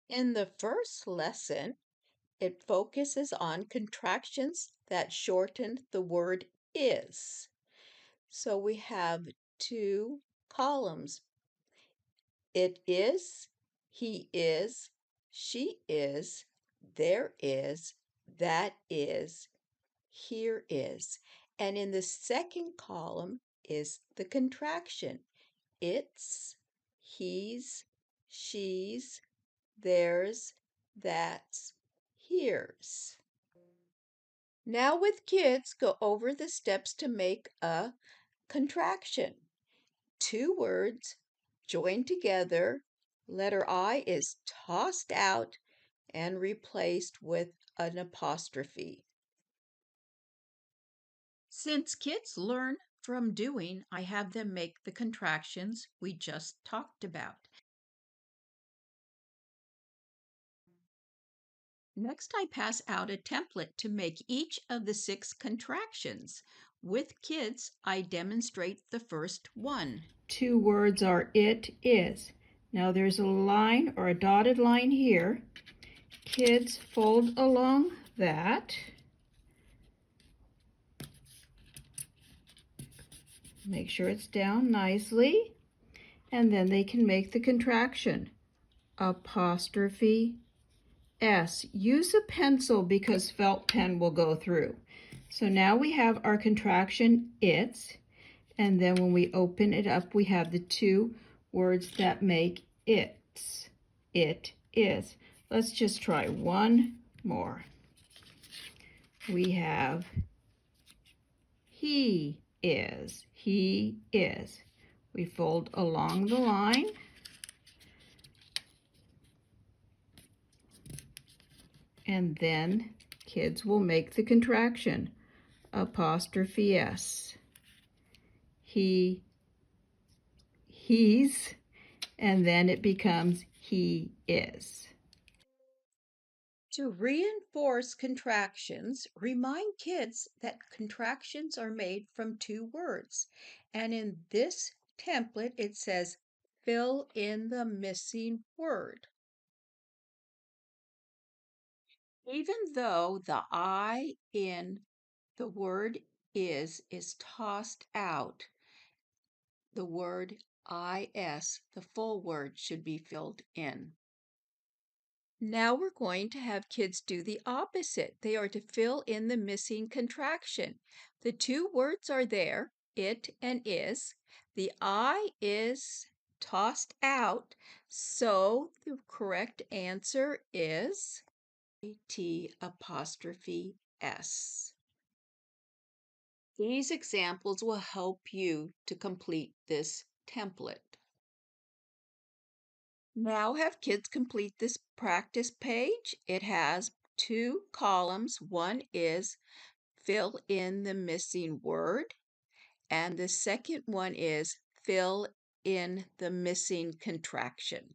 In the first lesson, it focuses on contractions that shorten the word is. So we have two columns. It is, he is, she is, there is, that is, here is. And in the second column is the contraction. It's, he's, she's, theirs, that's, here's. Now with kids, go over the steps to make a contraction. Two words joined together, letter I is tossed out and replaced with an apostrophe. Since kids learn from doing, I have them make the contractions we just talked about. Next, I pass out a template to make each of the 6 contractions. With kids, I demonstrate the first one. Two words are it is. Now there's a line or a dotted line here. Kids fold along that. Make sure it's down nicely. And then they can make the contraction. Apostrophe S. Use a pencil because felt pen will go through. So now we have our contraction it's, and then when we open it up, we have the two words that make it's. It is. Let's just try one more. We have he is. He is. We fold along the line. And then kids will make the contraction. Apostrophe S. He's, and then it becomes he is. To reinforce contractions, remind kids that contractions are made from two words. And in this template, it says, fill in the missing word. Even though the I in the word is tossed out, the word is, the full word, should be filled in. Now we're going to have kids do the opposite. They are to fill in the missing contraction. The two words are there, it and is. The I is tossed out, so the correct answer is T apostrophe S. These examples will help you to complete this template. Now have kids complete this practice page. It has two columns. One is fill in the missing word, and the second one is fill in the missing contraction.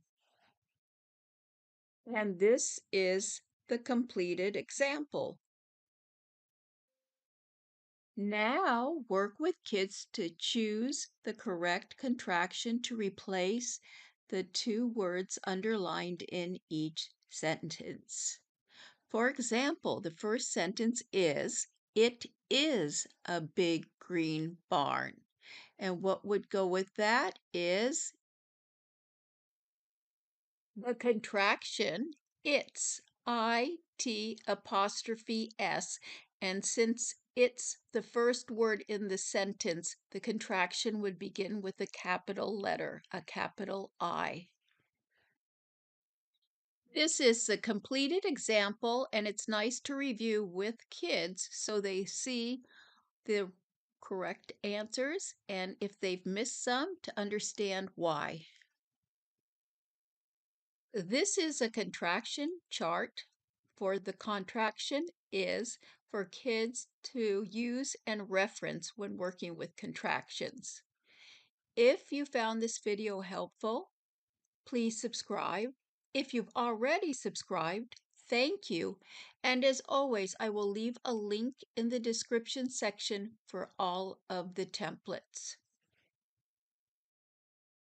And this is the completed example. Now work with kids to choose the correct contraction to replace the two words underlined in each sentence. For example, the first sentence is, it is a big green barn. And what would go with that is the contraction, it's, IT apostrophe S. And since it's the first word in the sentence, the contraction would begin with a capital letter, a capital I. This is the completed example, and it's nice to review with kids so they see the correct answers and if they've missed some, to understand why. This is a contraction chart for the contraction is for kids to use and reference when working with contractions. If you found this video helpful, please subscribe. If you've already subscribed, thank you. And as always, I will leave a link in the description section for all of the templates.